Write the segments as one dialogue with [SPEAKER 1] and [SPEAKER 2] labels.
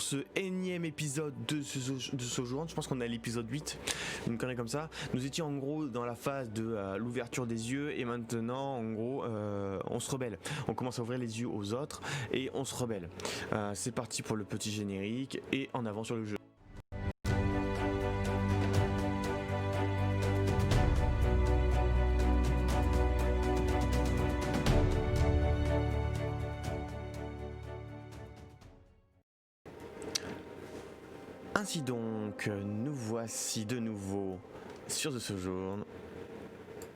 [SPEAKER 1] pour ce énième épisode de Sojourn. Je pense qu'on est à l'épisode 8, une connerie comme ça. Nous étions en gros dans la phase de l'ouverture des yeux et maintenant en gros on se rebelle. On commence à ouvrir les yeux aux autres et on se rebelle. C'est parti pour le petit générique et en avant sur le jeu. Ainsi donc, nous voici de nouveau sur The Sojourn.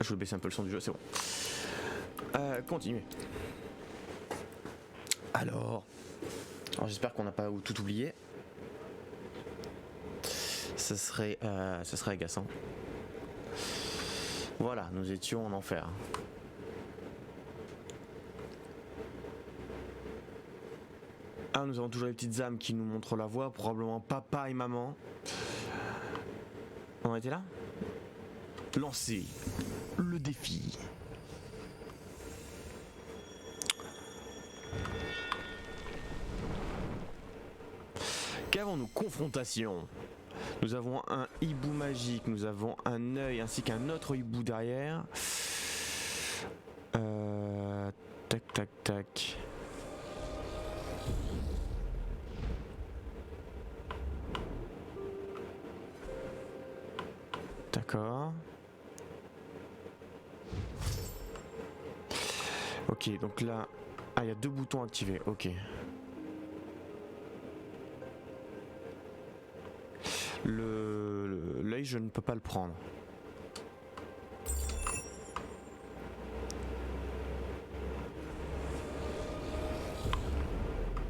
[SPEAKER 1] Je vais baisser un peu le son du jeu, c'est bon. Continuez. Alors j'espère qu'on n'a pas tout oublié. Ça serait agaçant. Voilà, nous étions en enfer. Ah, nous avons toujours les petites âmes qui nous montrent la voie, probablement papa et maman. On était là ? Lancez le défi. Qu'avons-nous ? Confrontation. Nous avons un hibou magique, nous avons un œil ainsi qu'un autre hibou derrière. Tac tac tac. D'accord. Ok, donc là... Ah, il y a 2 boutons activés, ok. L'œil, je ne peux pas le prendre.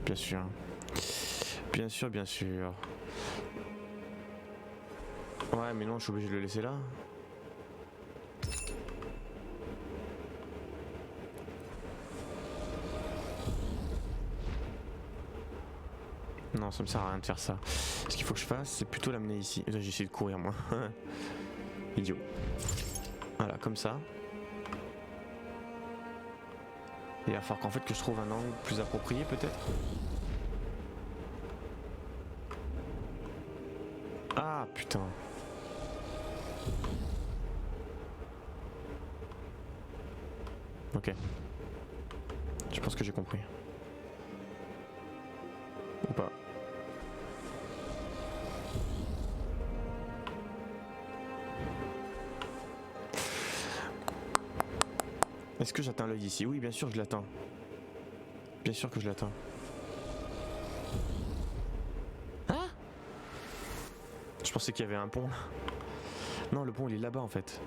[SPEAKER 1] Bien sûr. Bien sûr, bien sûr. Ouais, mais non, je suis obligé de le laisser là. Non, ça me sert à rien de faire ça. Ce qu'il faut que je fasse, c'est plutôt l'amener ici. J'ai essayé de courir, moi. Idiot. Voilà, comme ça. Et il va falloir qu'en fait que je trouve un angle plus approprié, peut-être. Ah, putain. Ok. Je pense que j'ai compris. Ou pas. Est-ce que j'atteins l'œil ici ? Oui, bien sûr que je l'atteins. Bien sûr que je l'atteins. Ah ? Je pensais qu'il y avait un pont là. Non, le pont il est là-bas en fait.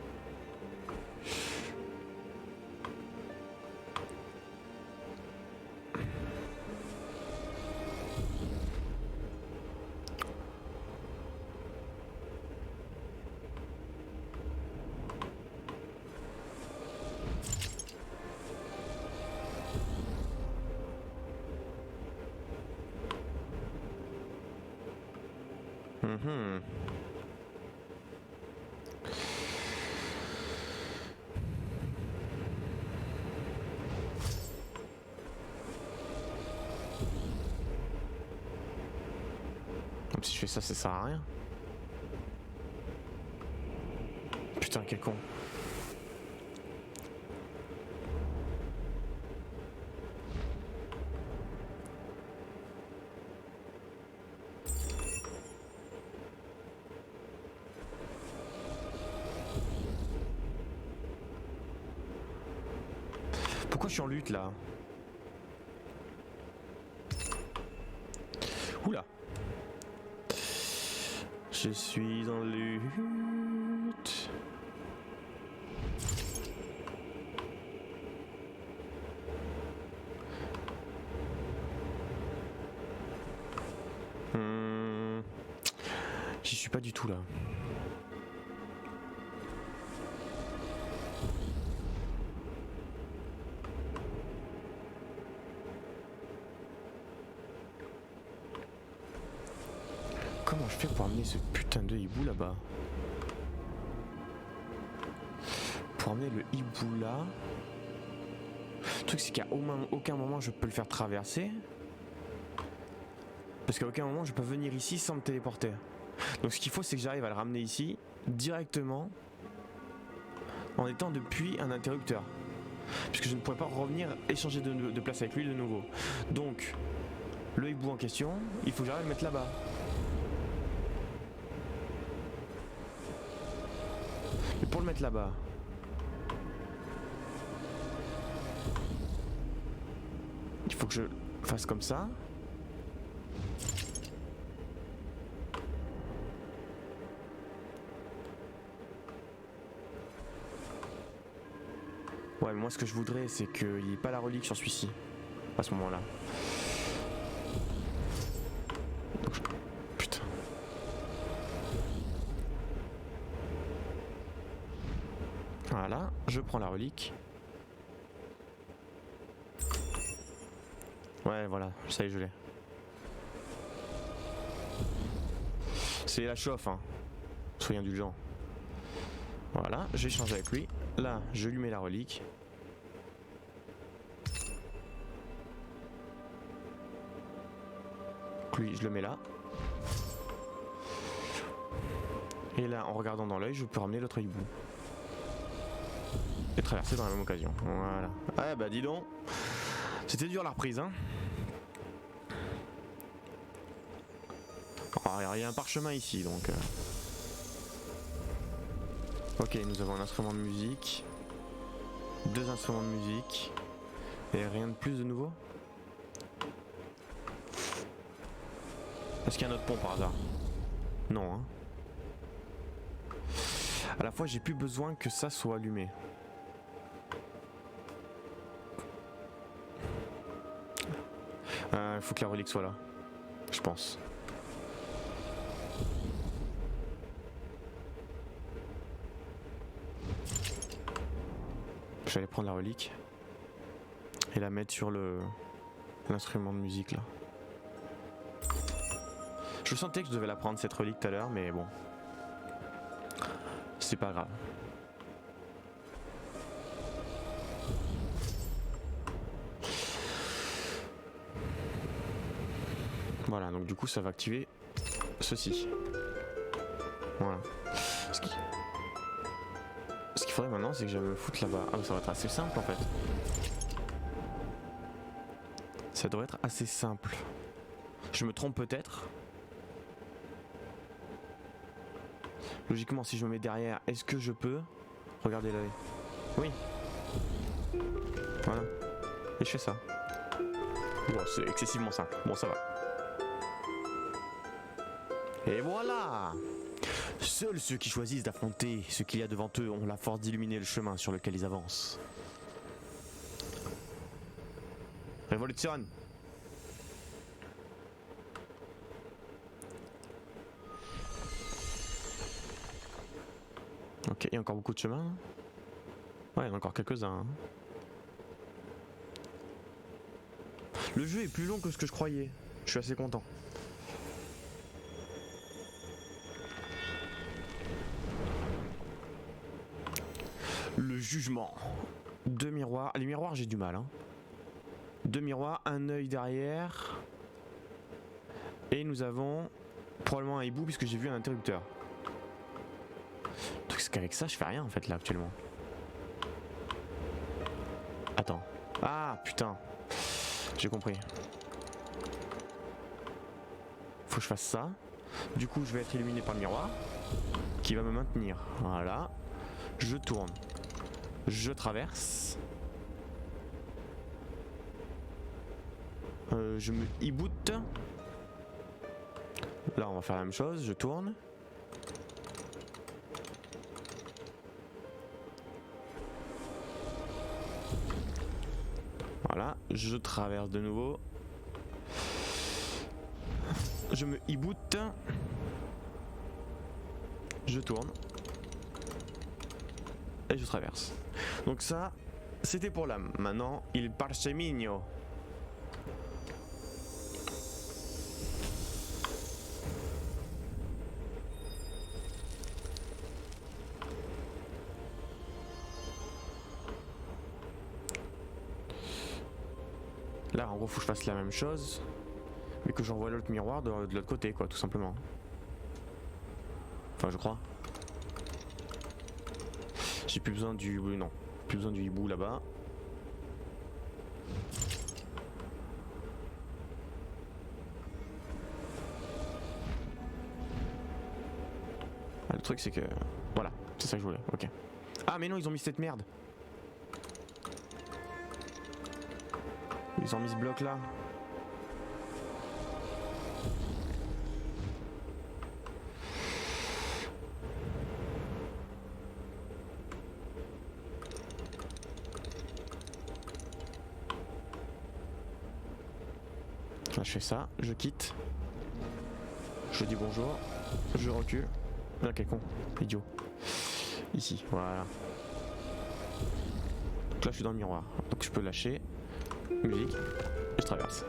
[SPEAKER 1] Même si je fais ça, ça sert à rien. Putain, quel con. Pourquoi je suis en lutte là ? Oula. Je suis en lutte. J'y suis pas du tout là. Comment je fais pour amener ce putain de hibou là-bas ? Pour amener le hibou là... Le truc c'est qu'à aucun moment je peux le faire traverser. Parce qu'à aucun moment je peux venir ici sans me téléporter. Donc ce qu'il faut c'est que j'arrive à le ramener ici directement en étant depuis un interrupteur. Puisque je ne pourrais pas revenir échanger de place avec lui de nouveau. Donc le hibou en question, il faut que j'arrive à le mettre là-bas. Mais pour le mettre là-bas, il faut que je fasse comme ça. Ouais, mais moi ce que je voudrais c'est qu'il n'y ait pas la relique sur celui-ci à ce moment-là. Putain. Voilà, je prends la relique. Ouais, voilà, ça y est, je l'ai. C'est la chauffe, hein. Soyez indulgents. Voilà, j'échange avec lui. Là, je lui mets la relique. Lui, je le mets là. Et là, en regardant dans l'œil, je peux ramener l'autre hibou. Et traverser dans la même occasion. Voilà. Ah bah dis donc. C'était dur la reprise, hein. Oh, il y a un parchemin ici, donc... Ok, nous avons un instrument de musique. 2 instruments de musique. Et rien de plus de nouveau. Est-ce qu'il y a un autre pont par hasard? Non, hein. À la fois, j'ai plus besoin que ça soit allumé. Il faut que la relique soit là. Je pense. Je vais aller prendre la relique. Et la mettre sur l'instrument de musique là. Je sentais que je devais la prendre cette relique tout à l'heure, mais bon. C'est pas grave. Voilà, donc du coup ça va activer ceci. Voilà. Ce qu'il faudrait maintenant c'est que je me foute là-bas. Ah, ça va être assez simple en fait. Ça devrait être assez simple. Je me trompe peut-être. Logiquement, si je me mets derrière, est-ce que je peux... Regardez l'œil. Oui. Voilà. Et je fais ça. Bon, c'est excessivement simple. Bon, ça va. Et voilà! Seuls ceux qui choisissent d'affronter ce qu'il y a devant eux ont la force d'illuminer le chemin sur lequel ils avancent. Révolution! Ok, il y a encore beaucoup de chemin. Ouais, il y en a encore quelques-uns. Le jeu est plus long que ce que je croyais. Je suis assez content. Le jugement. 2 miroirs. Les miroirs, j'ai du mal. Hein. 2 miroirs, un œil derrière. Et nous avons probablement un hibou puisque j'ai vu un interrupteur. Parce qu'avec ça, je fais rien en fait là actuellement. Attends. Ah putain. J'ai compris. Faut que je fasse ça. Du coup, je vais être illuminé par le miroir qui va me maintenir. Voilà. Je tourne. Je traverse. Je me hiboute. Là, on va faire la même chose. Je tourne. Voilà. Je traverse de nouveau. Je me hiboute. Je tourne. Et je traverse. Donc ça, c'était pour l'âme. Maintenant, il parcheminio. Là, en gros, faut que je fasse la même chose. Et que j'envoie l'autre miroir de l'autre côté, quoi, tout simplement. Enfin, je crois. J'ai plus besoin du... non, plus besoin du hibou là-bas. Ah, le truc c'est que... Voilà, c'est ça que je voulais, ok. Ah mais non, ils ont mis cette merde. Ils ont mis ce bloc là. Là je fais ça, je quitte. Je dis bonjour. Je recule. Ah quel con, idiot. Ici, voilà. Donc là je suis dans le miroir. Donc je peux lâcher. Musique. Et je traverse.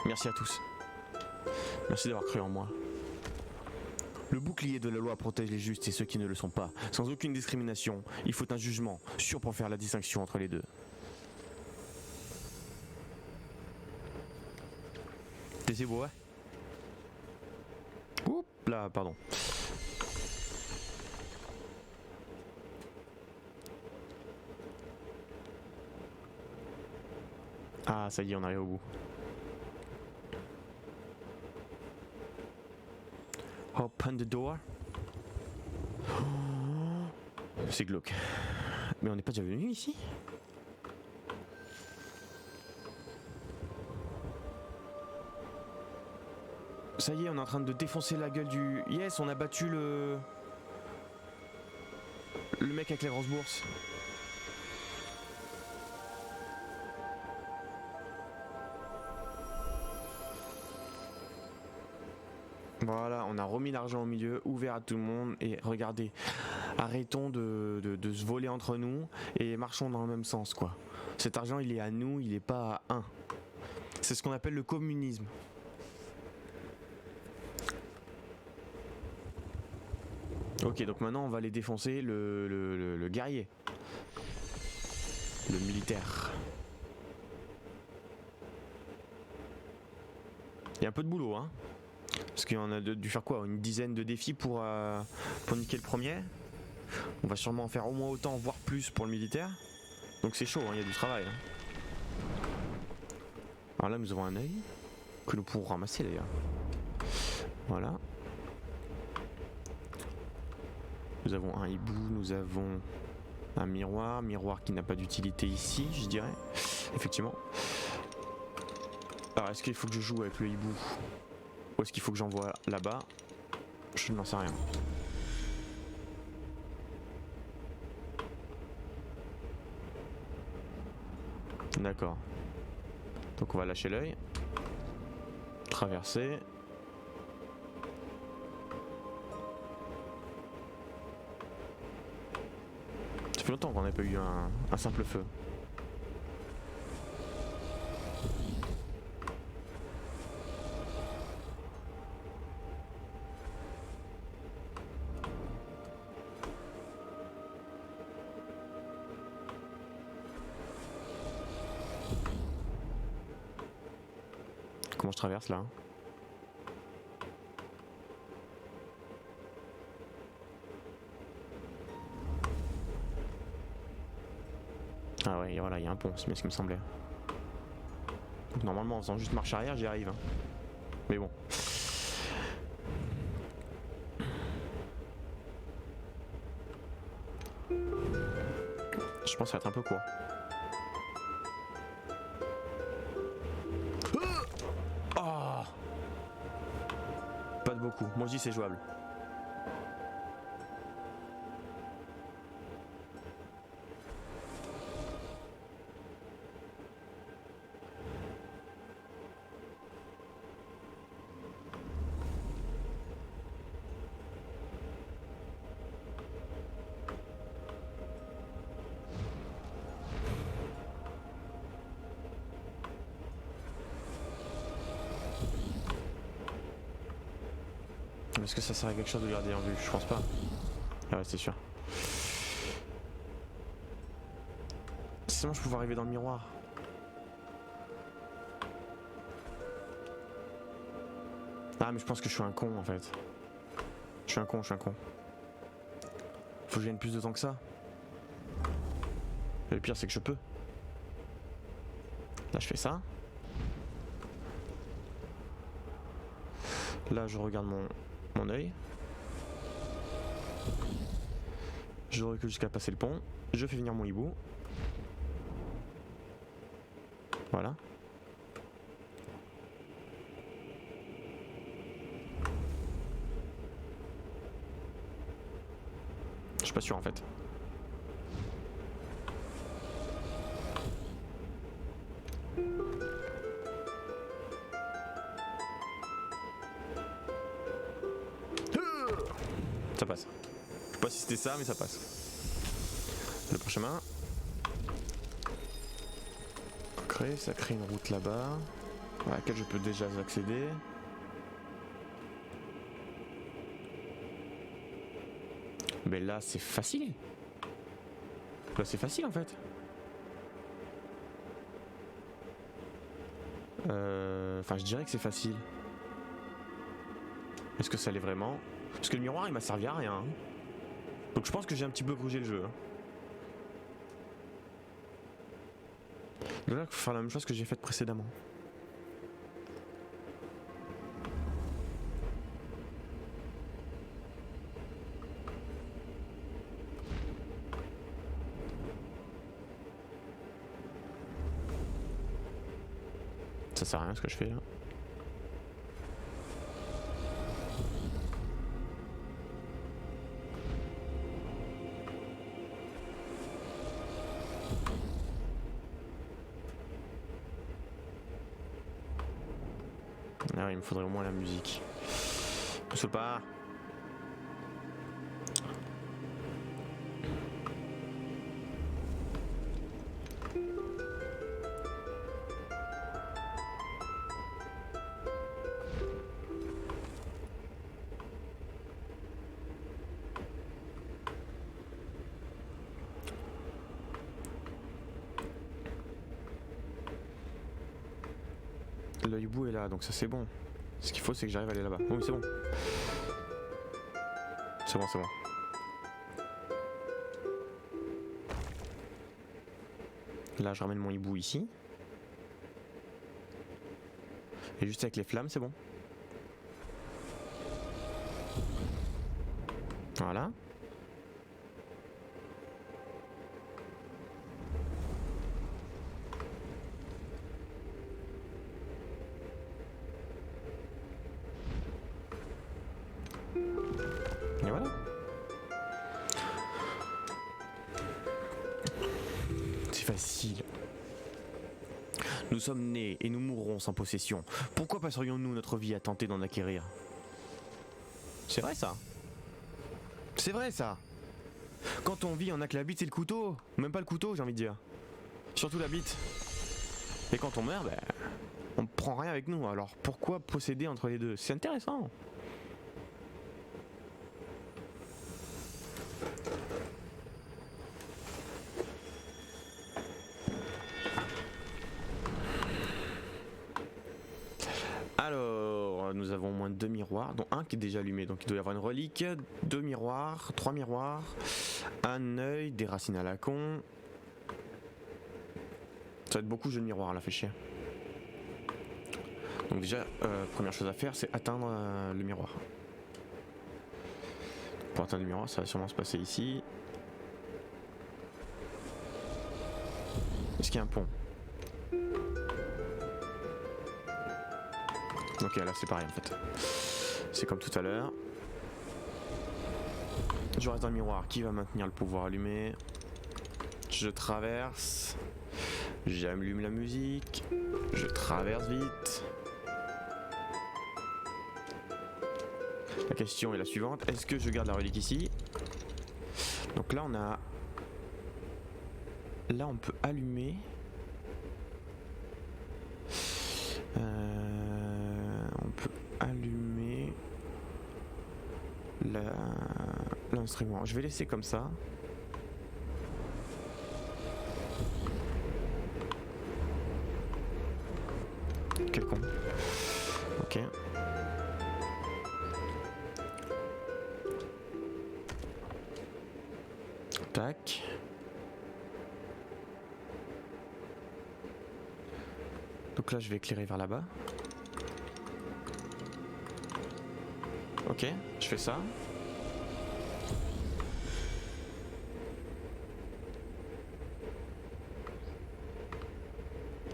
[SPEAKER 1] Merci à tous. Merci d'avoir cru en moi. Le bouclier de la loi protège les justes et ceux qui ne le sont pas. Sans aucune discrimination, il faut un jugement sûr pour faire la distinction entre les deux. C'est beau, ouais. Oups, là, pardon. Ah, ça y est, on arrive au bout. Open the door. Oh, c'est glauque. Mais on n'est pas déjà venu ici? Ça y est, on est en train de défoncer la gueule du... Yes, on a battu le mec avec la grosse bourse. Voilà, on a remis l'argent au milieu, ouvert à tout le monde et regardez, arrêtons de se voler entre nous et marchons dans le même sens quoi. Cet argent il est à nous, il n'est pas à un. C'est ce qu'on appelle le communisme. Ok, donc maintenant on va aller défoncer le guerrier. Le militaire. Il y a un peu de boulot hein. Parce qu'on a dû faire quoi? Une dizaine de défis pour niquer le premier. On va sûrement en faire au moins autant, voire plus pour le militaire. Donc c'est chaud, il y a du travail. Hein. Alors là nous avons un œil que nous pourrons ramasser d'ailleurs. Voilà. Nous avons un hibou, nous avons un miroir qui n'a pas d'utilité ici, je dirais. Effectivement. Alors est-ce qu'il faut que je joue avec le hibou? Ou est-ce qu'il faut que j'envoie là-bas? Je n'en sais rien. D'accord. Donc on va lâcher l'œil. Traverser. Ça fait longtemps qu'on n'a pas eu un simple feu. Comment je traverse là? Ah ouais, voilà, il y a un pont, c'est bien ce qui me semblait. Donc normalement en faisant juste marche arrière, j'y arrive. Hein. Mais bon. Je pense que ça va être un peu court. Pas de beaucoup. Moi je dis c'est jouable. Est-ce que ça sert à quelque chose de garder en vue? Je pense pas. Ah ouais, c'est sûr. Sinon je pouvais arriver dans le miroir. Ah mais je pense que je suis un con en fait. Je suis un con. Faut que je gagne plus de temps que ça. Et le pire c'est que je peux. Là je fais ça. Là je regarde mon œil. Je recule jusqu'à passer le pont. Je fais venir mon hibou. Voilà. Je suis pas sûr en fait. Ça passe. Je sais pas si c'était ça mais ça passe. Le prochain chemin. Ça crée une route là-bas à laquelle je peux déjà accéder. Mais là c'est facile. Là c'est facile en fait. Enfin je dirais que c'est facile. Est-ce que ça l'est vraiment? Parce que le miroir il m'a servi à rien. Hein. Donc je pense que j'ai un petit peu grugé le jeu. Hein. Donc là il faut faire la même chose que j'ai faite précédemment. Ça sert à rien ce que je fais là. Ah, il me faudrait au moins la musique. Ne saute pas. Le hibou est là, donc ça c'est bon. Ce qu'il faut c'est que j'arrive à aller là-bas. Oui c'est bon. C'est bon, c'est bon. Là je ramène mon hibou ici. Et juste avec les flammes c'est bon. Voilà. Et voilà. C'est facile. Nous sommes nés et nous mourrons sans possession. Pourquoi passerions-nous notre vie à tenter d'en acquérir? C'est vrai ça. C'est vrai ça. Quand on vit, on a que la bite et le couteau. Même pas le couteau, j'ai envie de dire. Surtout la bite. Et quand on meurt, ben, on prend rien avec nous. Alors pourquoi posséder entre les deux? C'est intéressant. Alors, nous avons au moins 2 miroirs, dont un qui est déjà allumé, donc il doit y avoir une relique, 2 miroirs, 3 miroirs, un œil, des racines à la con. Ça va être beaucoup de jeux de miroirs là, fait chier. Donc déjà, première chose à faire, c'est atteindre le miroir. Pour atteindre le miroir, ça va sûrement se passer ici. Est-ce qu'il y a un pont? Ok, là c'est pareil en fait. C'est comme tout à l'heure. Je reste dans le miroir qui va maintenir le pouvoir allumé. Je traverse. J'allume la musique. Je traverse vite. La question est la suivante. Est-ce que je garde la relique ici? Donc là on a... Là on peut allumer... On peut allumer l'instrument. Je vais laisser comme ça. Quel con. Ok. Tac. Donc là je vais éclairer vers là-bas. Ok, je fais ça.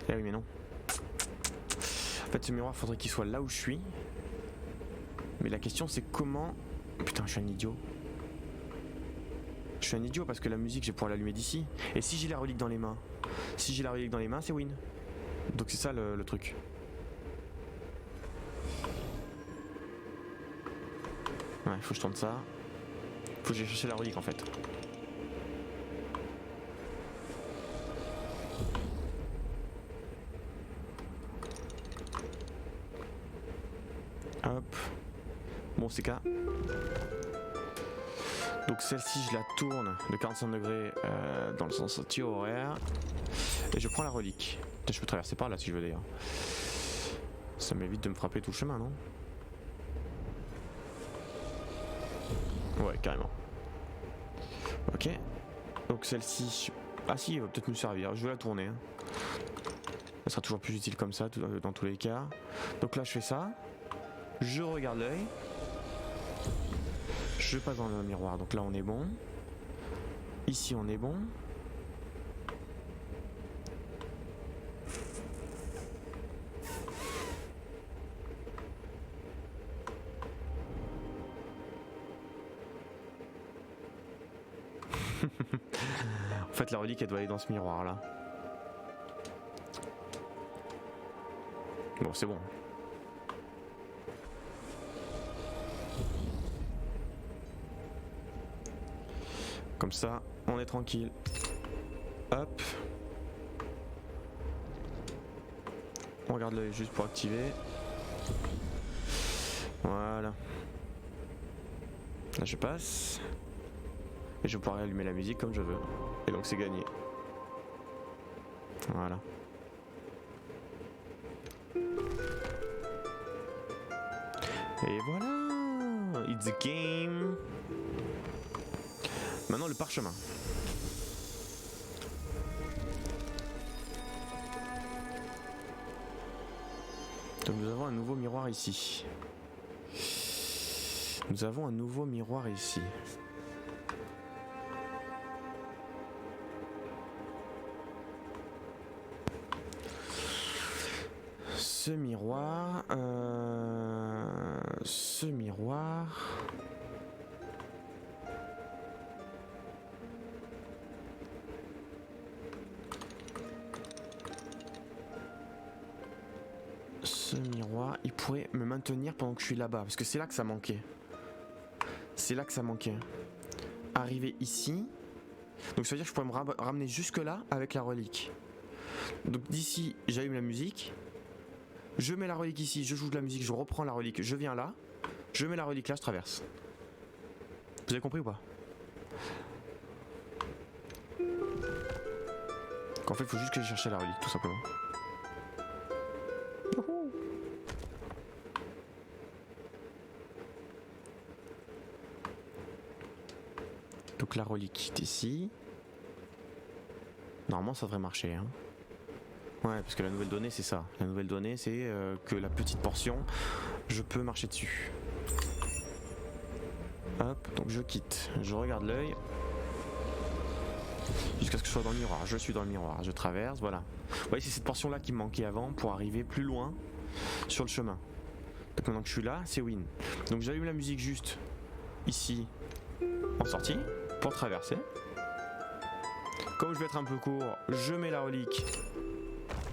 [SPEAKER 1] Eh oui mais non. En fait ce miroir faudrait qu'il soit là où je suis. Mais la question c'est comment... Putain je suis un idiot. Je suis un idiot parce que la musique je vais pouvoir l'allumer d'ici. Et si j'ai la relique dans les mains? Si j'ai la relique dans les mains c'est win. Donc c'est ça le truc. Ouais, faut que je tente ça. Faut que j'aille chercher la relique en fait. Hop. Bon c'est cas. Donc celle-ci je la tourne de 45 degrés dans le sens anti-horaire. Et je prends la relique. Peut-être je peux traverser par là si je veux d'ailleurs. Ça m'évite de me frapper tout le chemin, non? Ouais, carrément. Ok. Donc celle-ci... Ah si, elle va peut-être nous servir. Je vais la tourner. Hein. Elle sera toujours plus utile comme ça, dans tous les cas. Donc là, je fais ça. Je regarde l'œil. Je passe dans le miroir. Donc là, on est bon. Ici, on est bon. En fait la relique elle doit aller dans ce miroir là. Bon c'est bon. Comme ça on est tranquille. Hop. On regarde l'œil juste pour activer. Voilà. Là je passe. Et je vais pouvoir allumer la musique comme je veux. Et donc c'est gagné. Voilà. Et voilà. It's a game. Maintenant le parchemin. Donc nous avons un nouveau miroir ici. Nous avons un nouveau miroir ici. Ce miroir, il pourrait me maintenir pendant que je suis là-bas, parce que c'est là que ça manquait. C'est là que ça manquait. Arriver ici, donc ça veut dire que je pourrais me ramener jusque là avec la relique. Donc d'ici, j'allume la musique. Je mets la relique ici, je joue de la musique, je reprends la relique, je viens là, je mets la relique là, je traverse. Vous avez compris ou pas? En fait, il faut juste que je cherche la relique, tout simplement. Youhou. Donc la relique est ici. Normalement, ça devrait marcher, hein. Ouais, parce que la nouvelle donnée c'est ça. La nouvelle donnée c'est que la petite portion, je peux marcher dessus. Hop, donc je quitte, je regarde l'œil. Jusqu'à ce que je sois dans le miroir. Je suis dans le miroir, je traverse, voilà. Vous voyez, c'est cette portion là qui me manquait avant pour arriver plus loin sur le chemin. Donc maintenant que je suis là, c'est win. Donc j'allume la musique juste ici en sortie pour traverser. Comme je vais être un peu court, je mets la relique.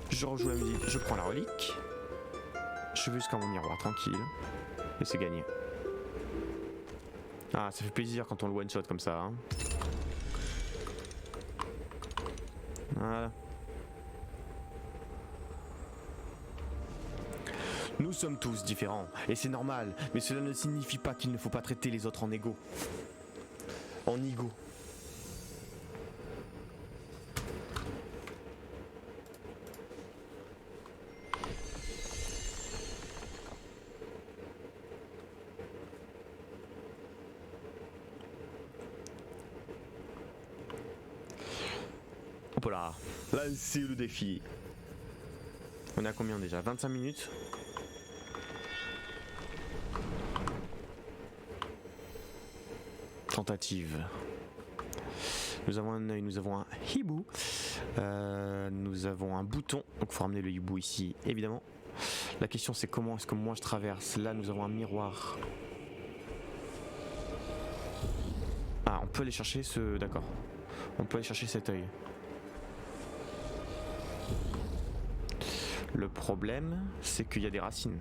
[SPEAKER 1] Je rejoue la musique, je prends la relique. Je vais jusqu'à mon miroir, tranquille. Et c'est gagné. Ah, ça fait plaisir quand on le one shot comme ça. Hein. Voilà. Nous sommes tous différents, et c'est normal, mais cela ne signifie pas qu'il ne faut pas traiter les autres en égaux. En égaux. Hop là, là c'est le défi. On est à combien déjà? 25 minutes. Tentative. Nous avons un œil, nous avons un hibou. Nous avons un bouton. Donc il faut ramener le hibou ici, évidemment. La question c'est comment est-ce que moi je traverse. Là nous avons un miroir. Ah, on peut aller chercher ce... D'accord. On peut aller chercher cet œil. Le problème, c'est qu'il y a des racines.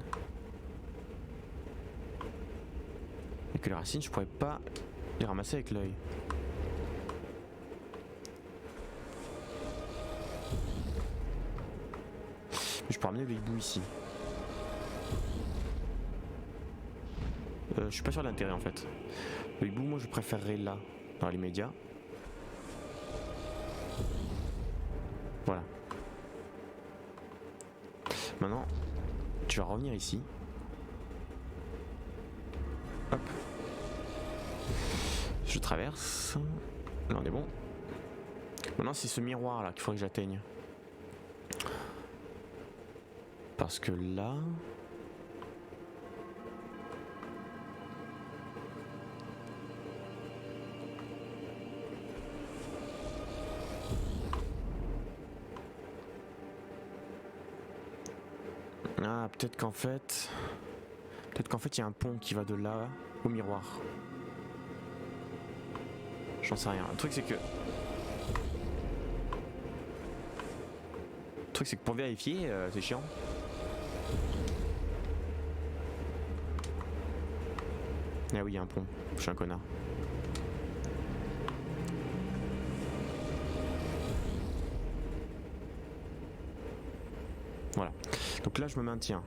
[SPEAKER 1] Et que les racines, je pourrais pas les ramasser avec l'œil. Je peux ramener le hibou ici. Je suis pas sûr de l'intérêt en fait. Le hibou, moi je préférerais là, dans les médias. Voilà. Maintenant, tu vas revenir ici. Hop. Je traverse. Là on est bon. Maintenant c'est ce miroir là qu'il faudrait que j'atteigne. Parce que là... Ah, peut-être qu'en fait... il y a un pont qui va de là au miroir. J'en sais rien. Le truc c'est que... pour vérifier, c'est chiant. Ah oui, il y a un pont. Je suis un connard. Voilà. Donc là, je me maintiens.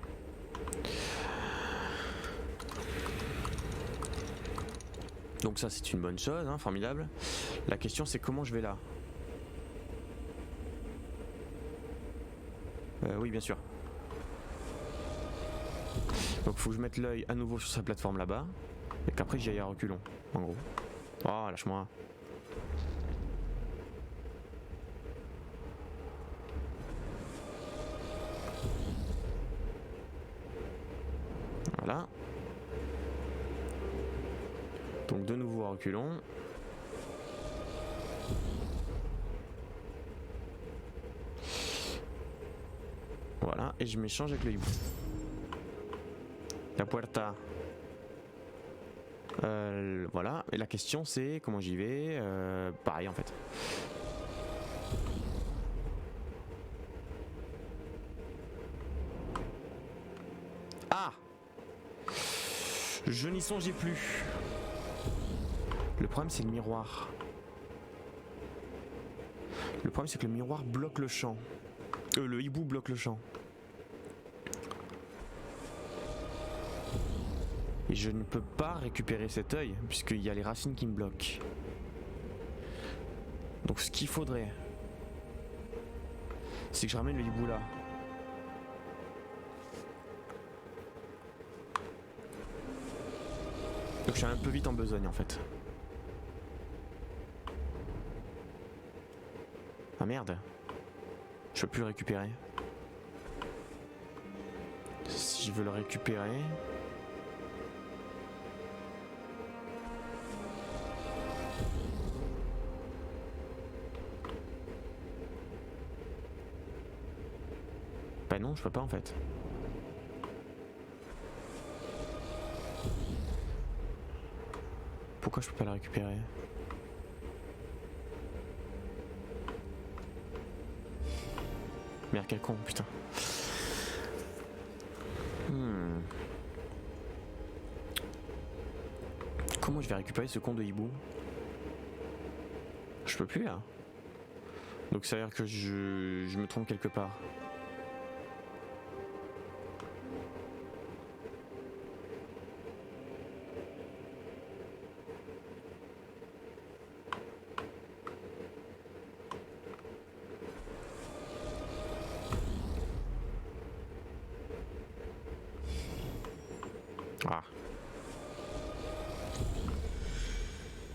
[SPEAKER 1] Donc ça, c'est une bonne chose, hein, formidable. La question, c'est comment je vais là. Oui, bien sûr. Donc il faut que je mette l'œil à nouveau sur sa plateforme là-bas. Et qu'après j'y aille à reculons, en gros. Oh, lâche-moi. Voilà. Donc de nouveau à reculons. Voilà, et je m'échange avec le hibou. La puerta. Voilà, et la question c'est comment j'y vais. Pareil en fait. Ah, je n'y songeais plus. Le problème c'est le miroir. Le problème c'est que le miroir bloque le champ. Le hibou bloque le champ. Et je ne peux pas récupérer cet œil puisqu'il y a les racines qui me bloquent. Donc ce qu'il faudrait, c'est que je ramène le hibou là. Donc je suis un peu vite en besogne en fait. Ah merde. Je peux plus le récupérer. Si je veux le récupérer... Bah non, je peux pas en fait. Pourquoi je peux pas le récupérer? Merde, quel con, putain. Comment je vais récupérer ce con de hibou? Je peux plus là. Donc ça veut dire que je me trompe quelque part. Ah.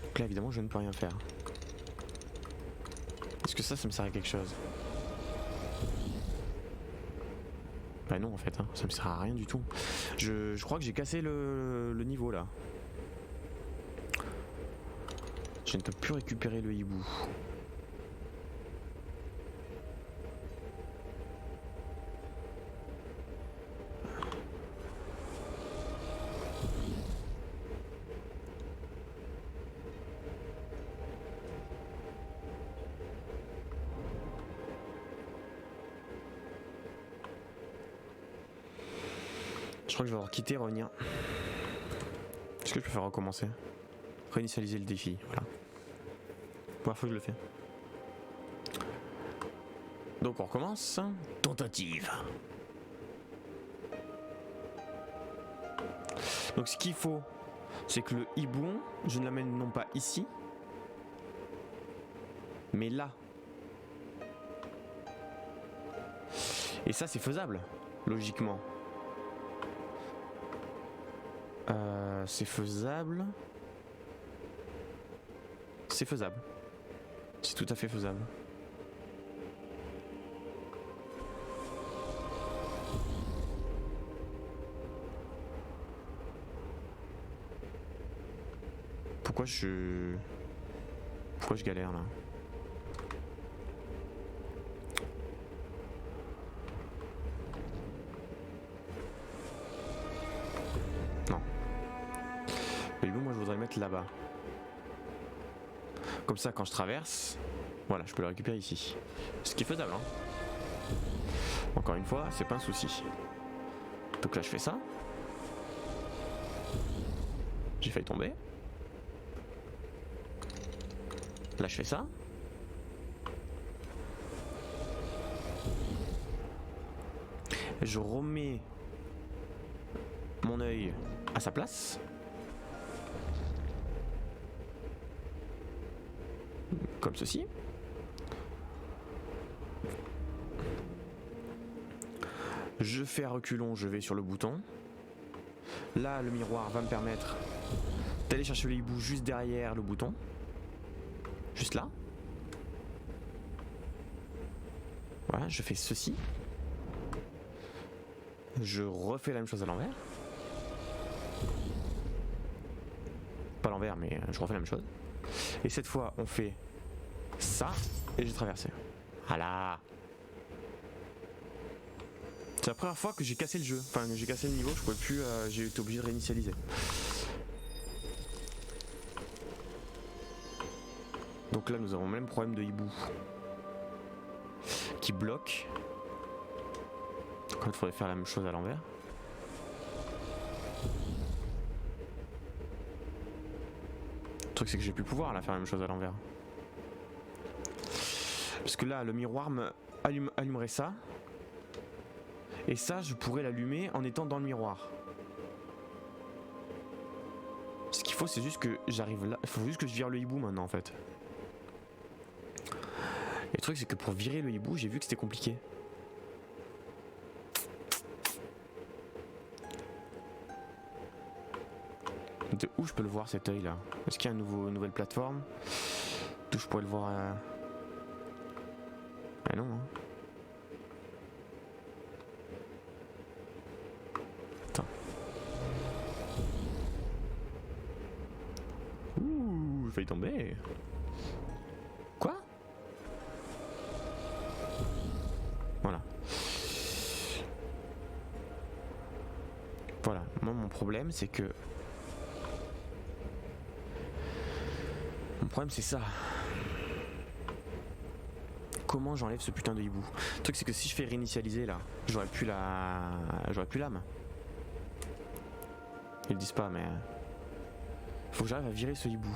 [SPEAKER 1] Donc là évidemment je ne peux rien faire. Est-ce que ça me sert à quelque chose? Bah non en fait, hein, ça me sert à rien du tout. Je crois que j'ai cassé le niveau là. Je ne peux plus récupérer le hibou. Je crois que je vais avoir quitté, revenir. Est-ce que je peux faire recommencer? Réinitialiser le défi, voilà. Première fois que je le fais. Donc on recommence. Tentative. Donc ce qu'il faut, c'est que le hibou, je ne l'amène non pas ici, mais là. Et ça c'est faisable, logiquement. C'est faisable. C'est faisable. C'est tout à fait faisable. Pourquoi je galère là? Non. Le hibou, moi je voudrais le mettre là-bas. Comme ça, quand je traverse, voilà, je peux le récupérer ici. Ce qui est faisable, hein. Encore une fois, c'est pas un souci. Donc là, je fais ça. J'ai failli tomber. Là, je fais ça. Je remets mon œil à sa place. Comme ceci. Je fais un reculon, je vais sur le bouton. Là, le miroir va me permettre d'aller chercher le hibou juste derrière le bouton. Juste là. Voilà, je fais ceci. Je refais la même chose à l'envers. Pas l'envers, mais je refais la même chose. Et cette fois, on fait ça et j'ai traversé. Voilà. C'est la première fois que j'ai cassé le jeu. Enfin, j'ai cassé le niveau, je pouvais plus. J'ai été obligé de réinitialiser. Donc là, nous avons le même problème de hibou qui bloque. Donc il faudrait faire la même chose à l'envers. Le truc, c'est que j'ai plus pouvoir là faire la même chose à l'envers. Parce que là, le miroir allumerait ça. Et ça, je pourrais l'allumer en étant dans le miroir. Ce qu'il faut, c'est juste que j'arrive là. Il faut juste que je vire le hibou maintenant, en fait. Et le truc, c'est que pour virer le hibou, j'ai vu que c'était compliqué. De où je peux le voir, cet œil là? Est-ce qu'il y a une nouvelle plateforme d'où je pourrais le voir? Ah non, hein. Attends. Ouh, j'ai failli tomber. Quoi? Voilà. Voilà. Moi, mon problème, c'est que... Mon problème, c'est ça. Comment j'enlève ce putain de hibou? Le truc, c'est que si je fais réinitialiser là, j'aurais plus l'âme. Ils le disent pas, mais faut que j'arrive à virer ce hibou.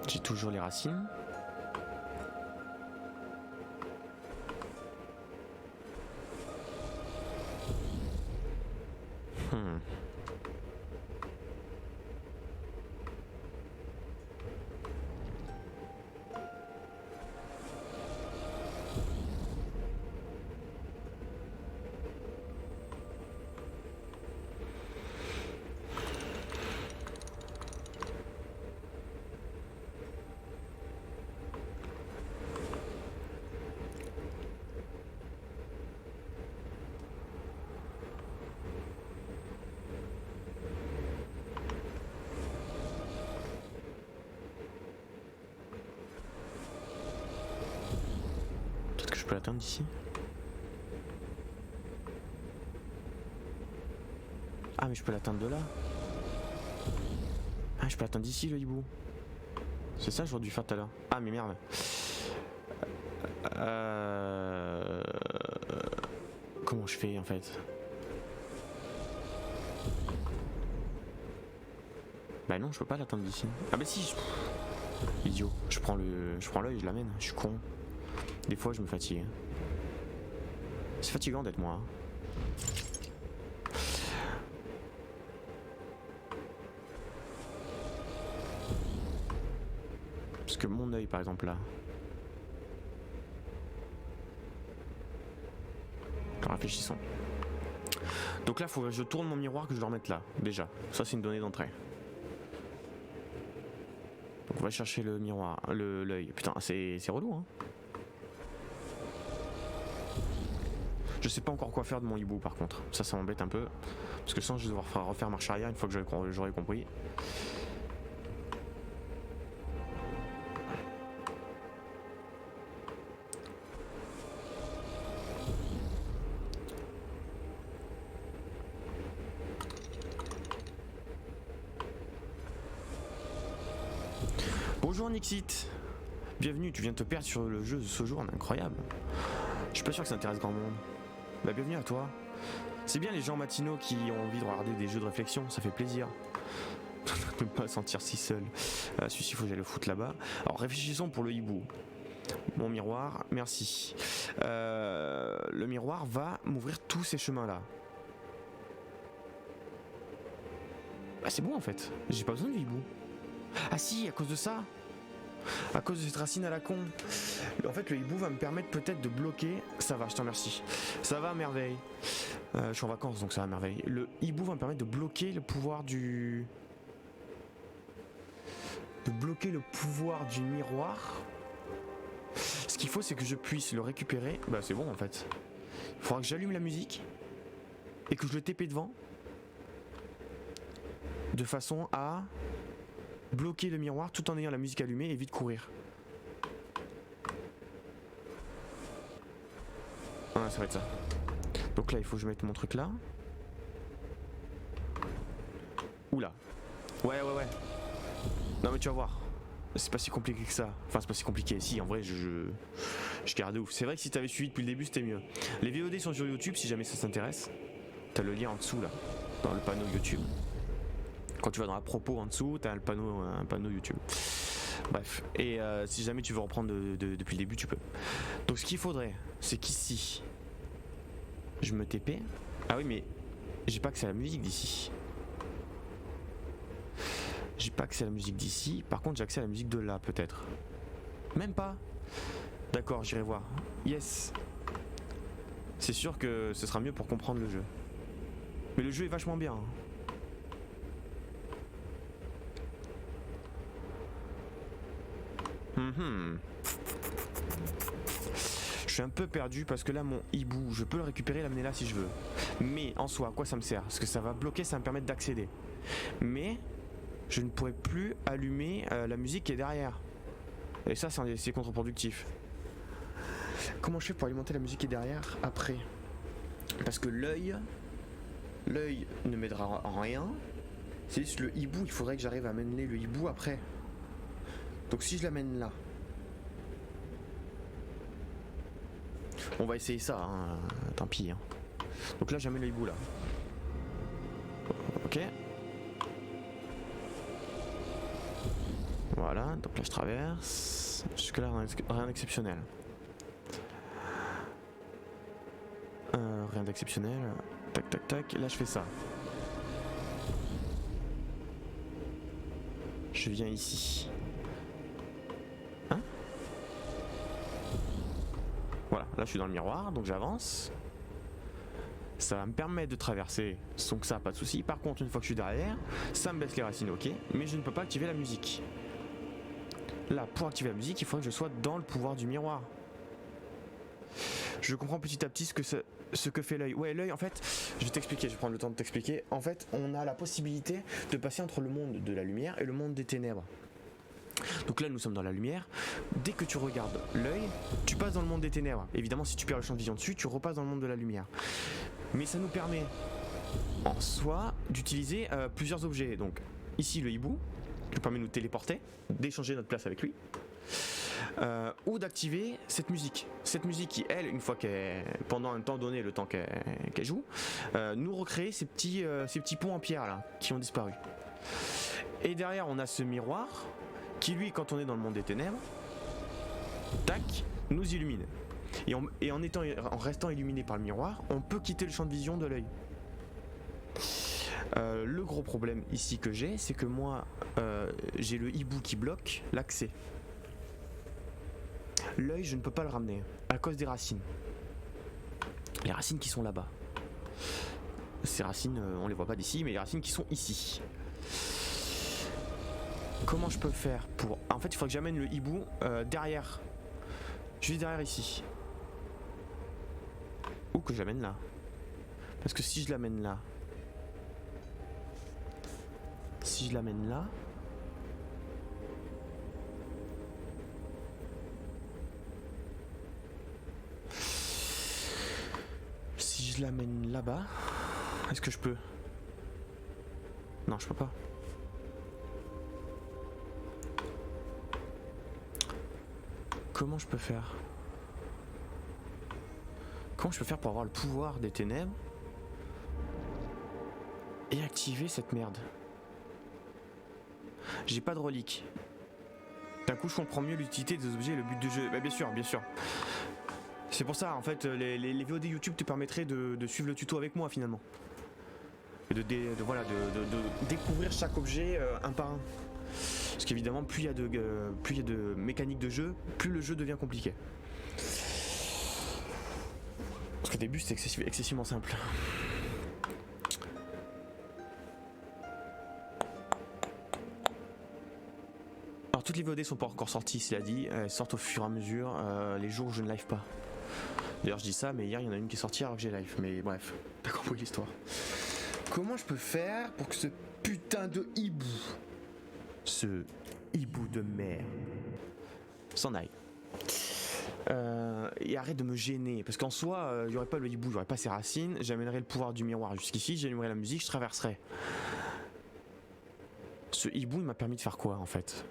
[SPEAKER 1] J'ai toujours les racines. Je peux l'atteindre d'ici? Ah mais je peux l'atteindre de là. Ah je peux l'atteindre d'ici le hibou. C'est ça que j'aurais dû faire tout à l'heure. Ah mais merde. Comment je fais en fait? Bah non je peux pas l'atteindre d'ici. Ah bah si. Idiot. Je prends l'œil, je l'amène. Je suis con. Des fois je me fatigue. C'est fatigant d'être moi. Parce que mon œil par exemple là. Réfléchissons. Donc là, faut que je tourne mon miroir, que je le remette là. Déjà, ça c'est une donnée d'entrée. Donc on va chercher le miroir, l'œil. Putain, c'est relou, hein. Je sais pas encore quoi faire de mon hibou par contre. Ça m'embête un peu. Parce que sans je vais devoir refaire marche arrière une fois que j'aurai compris. Bonjour Nixit, bienvenue, tu viens de te perdre sur le jeu de Sojourn, incroyable. Je suis pas sûr que ça intéresse grand monde. Bah bienvenue à toi. C'est bien les gens matinaux qui ont envie de regarder des jeux de réflexion, ça fait plaisir. De ne pas se sentir si seul. Celui-ci, il faut que j'aille le foutre là-bas. Alors réfléchissons pour le hibou. Mon miroir, merci. Le miroir va m'ouvrir tous ces chemins-là. Bah c'est bon en fait, j'ai pas besoin du hibou. Ah si, à cause de ça. À cause de cette racine à la con. En fait le hibou va me permettre peut-être de bloquer. Ça va, je te remercie. Ça va à merveille. Je suis en vacances donc ça va à merveille. Le hibou va me permettre de bloquer le pouvoir du... miroir. Ce qu'il faut c'est que je puisse le récupérer. Bah c'est bon en fait. Il faudra que j'allume la musique. Et que je le TP devant. De façon à... bloquer le miroir tout en ayant la musique allumée et vite courir. Ah, ça va être ça. Donc là, il faut que je mette mon truc là. Oula. Ouais. Non mais tu vas voir. C'est pas si compliqué que ça. Enfin, c'est pas si compliqué. Si, en vrai, je garde ouf. C'est vrai que si t'avais suivi depuis le début, c'était mieux. Les VOD sont sur YouTube si jamais ça s'intéresse. T'as le lien en dessous là, dans le panneau YouTube. Quand tu vas dans la propos en dessous, t'as un panneau YouTube. Bref, et si jamais tu veux reprendre depuis le début, tu peux. Donc ce qu'il faudrait, c'est qu'ici, je me TP. Ah oui, mais j'ai pas accès à la musique d'ici. J'ai pas accès à la musique d'ici. Par contre, j'ai accès à la musique de là, peut-être. Même pas. D'accord, j'irai voir. Yes. C'est sûr que ce sera mieux pour comprendre le jeu. Mais le jeu est vachement bien. Je suis un peu perdu parce que là mon hibou je peux le récupérer et l'amener là si je veux. Mais en soi à quoi ça me sert? Parce que ça va bloquer, ça va me permettre d'accéder. Mais je ne pourrai plus allumer la musique qui est derrière. Et ça c'est contre-productif. Comment je fais pour alimenter la musique qui est derrière après? Parce que l'œil ne m'aidera en rien. C'est juste le hibou, il faudrait que j'arrive à amener le hibou après. Donc si je l'amène là, on va essayer ça, hein. Tant pis. Hein. Donc là j'amène le hibou là. Ok. Voilà, donc là je traverse. Jusque là rien d'exceptionnel. Rien d'exceptionnel. Tac tac tac, là je fais ça. Je viens ici. Voilà, là je suis dans le miroir, donc j'avance. Ça va me permettre de traverser, donc ça, pas de souci. Par contre, une fois que je suis derrière, ça me baisse les racines, ok. Mais je ne peux pas activer la musique. Là, pour activer la musique, il faudrait que je sois dans le pouvoir du miroir. Je comprends petit à petit ce que fait l'œil. Ouais, l'œil, en fait, je vais t'expliquer, je vais prendre le temps de t'expliquer. En fait, on a la possibilité de passer entre le monde de la lumière et le monde des ténèbres. Donc là nous sommes dans la lumière. Dès que tu regardes l'œil, tu passes dans le monde des ténèbres. Évidemment si tu perds le champ de vision dessus, tu repasses dans le monde de la lumière. Mais ça nous permet en soi d'utiliser plusieurs objets. Donc ici le hibou, qui nous permet de nous téléporter, d'échanger notre place avec lui. Ou d'activer cette musique. Cette musique qui, elle, une fois pendant un temps donné, le temps qu'elle joue, nous recrée ces petits ponts en pierre là, qui ont disparu. Et derrière, on a ce miroir qui, lui, quand on est dans le monde des ténèbres, tac, nous illumine. Et en restant illuminé par le miroir, on peut quitter le champ de vision de l'œil. Le gros problème ici que j'ai, c'est que moi, j'ai le hibou qui bloque l'accès. L'œil, je ne peux pas le ramener à cause des racines. Les racines qui sont là-bas. Ces racines, on les voit pas d'ici, mais les racines qui sont ici. Comment je peux faire pour... En fait, il faut que j'amène le hibou derrière. Juste derrière ici. Ou que je l'amène là. Parce que si je l'amène là... Si je l'amène là... Si je l'amène là-bas... Est-ce que je peux? Non, je peux pas. Comment je peux faire? Comment je peux faire pour avoir le pouvoir des ténèbres et activer cette merde? J'ai pas de relique. D'un coup, je comprends mieux l'utilité des objets et le but du jeu. Bah, bien sûr, bien sûr. C'est pour ça, en fait, les VOD YouTube te permettraient de suivre le tuto avec moi, finalement. Et de découvrir chaque objet un par un. Parce qu'évidemment, plus il y a de mécaniques de jeu, plus le jeu devient compliqué. Parce qu'au début, c'est excessivement simple. Alors, toutes les VOD sont pas encore sorties, cela dit. Elles sortent au fur et à mesure, les jours où je ne live pas. D'ailleurs, je dis ça, mais hier, il y en a une qui est sortie alors que j'ai live. Mais bref, t'as compris l'histoire. Comment je peux faire pour que ce putain de hibou, ce hibou de mer, s'en aille et arrête de me gêner? Parce qu'en soi, il n'y aurait pas le hibou, il n'y aurait pas ses racines, j'amènerais le pouvoir du miroir jusqu'ici, j'allumerais la musique, je traverserais. Ce hibou, il m'a permis de faire quoi en fait?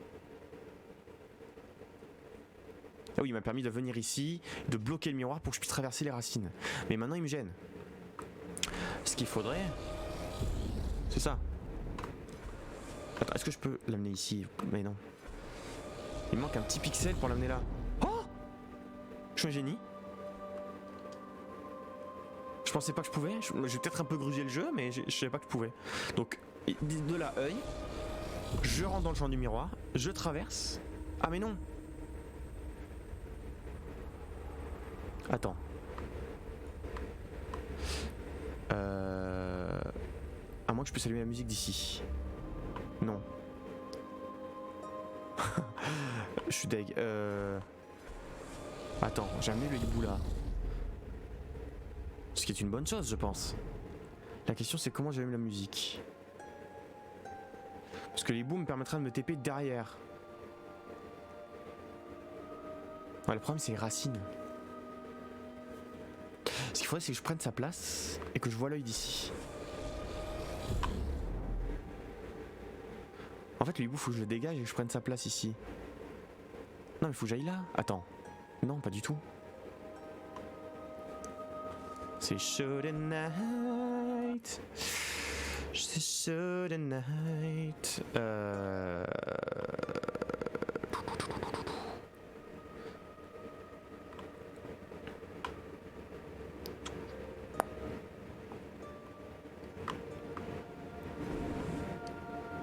[SPEAKER 1] Ah oui, il m'a permis de venir ici, de bloquer le miroir pour que je puisse traverser les racines. Mais maintenant, il me gêne. Ce qu'il faudrait, c'est ça. Attends, est-ce que je peux l'amener ici? Mais non. Il me manque un petit pixel pour l'amener là. Oh! Je suis un génie. Je pensais pas que je pouvais. J'ai peut-être un peu grugé le jeu, mais je savais pas que je pouvais. Donc, de là, œil. Je rentre dans le champ du miroir. Je traverse. Ah mais non. Attends. À moins que je puisse allumer la musique d'ici. Non. Je suis deg. Attends, j'ai amené le hibou là. Ce qui est une bonne chose, je pense. La question c'est comment j'allume la musique. Parce que le hibou me permettra de me TP derrière. Ouais, le problème c'est les racines. Ce qu'il faudrait c'est que je prenne sa place et que je vois l'œil d'ici. En fait le hibou faut que je le dégage et que je prenne sa place ici. Non mais faut que j'aille là. Attends. Non pas du tout. C'est show the night. C'est show the night.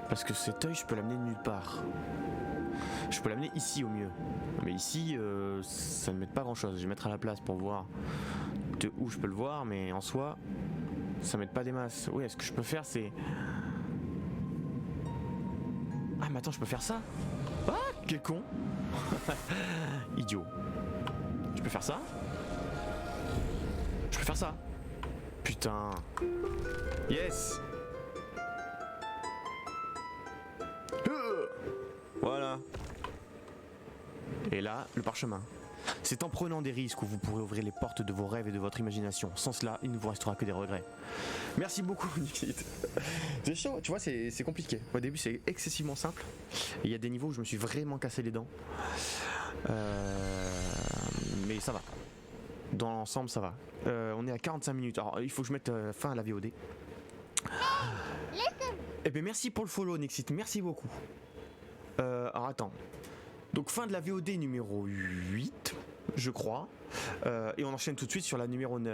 [SPEAKER 1] Parce que cet œil, je peux l'amener nulle part. Je peux l'amener ici au mieux. Mais ici, ça ne m'aide pas grand chose. Je vais mettre à la place pour voir de où je peux le voir, mais en soi, ça m'aide pas des masses. Oui, ce que je peux faire, c'est... Ah, mais attends, je peux faire ça? Ah, quel con. Idiot. Je peux faire ça? Je peux faire ça? Putain. Yes. Voilà. Et là, le parchemin. C'est en prenant des risques que vous pourrez ouvrir les portes de vos rêves et de votre imagination. Sans cela, il ne vous restera que des regrets. Merci beaucoup, Nikit. C'est chaud, tu vois, c'est compliqué. Au début, c'est excessivement simple. Et il y a des niveaux où je me suis vraiment cassé les dents. Mais ça va. Dans l'ensemble, ça va. On est à 45 minutes. Alors, il faut que je mette fin à la VOD. Eh bien, merci pour le follow, Nixit. Merci beaucoup. Alors, attends. Donc fin de la VOD numéro 8, je crois. Et on enchaîne tout de suite sur la numéro 9.